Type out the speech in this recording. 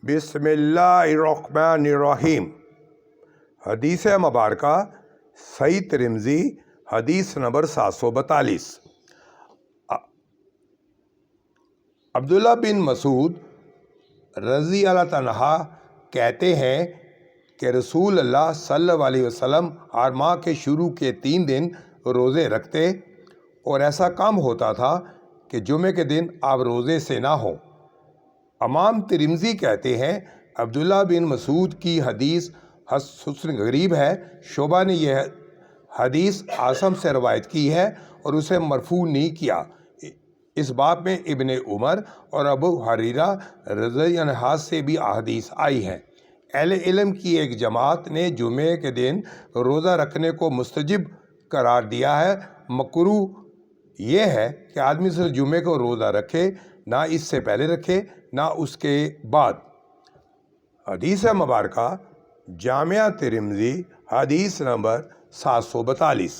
بسم اللہ الرحمن الرحیم۔ حدیث مبارکہ صحیح ترمذی حدیث نمبر 742۔ عبداللہ بن مسعود رضی اللہ عنہ کہتے ہیں کہ رسول اللہ صلی اللہ علیہ وسلم ہر ماہ کے شروع کے 3 دن روزے رکھتے اور ایسا کم ہوتا تھا کہ جمعے کے دن آپ روزے سے نہ ہوں۔ امام ترمذی کہتے ہیں عبداللہ بن مسعود کی حدیث حسن غریب ہے۔ شعبہ نے یہ حدیث عاصم سے روایت کی ہے اور اسے مرفوع نہیں کیا۔ اس باب میں ابن عمر اور ابو ہریرہ رضی اللہ عنہ سے بھی احادیث آئی ہیں۔ اہل علم کی ایک جماعت نے جمعے کے دن روزہ رکھنے کو مستحب قرار دیا ہے۔ مکروہ یہ ہے کہ آدمی صرف جمعے کو روزہ رکھے، نہ اس سے پہلے رکھے نہ اس کے بعد۔ حدیث مبارکہ جامعہ ترمذی حدیث نمبر 742۔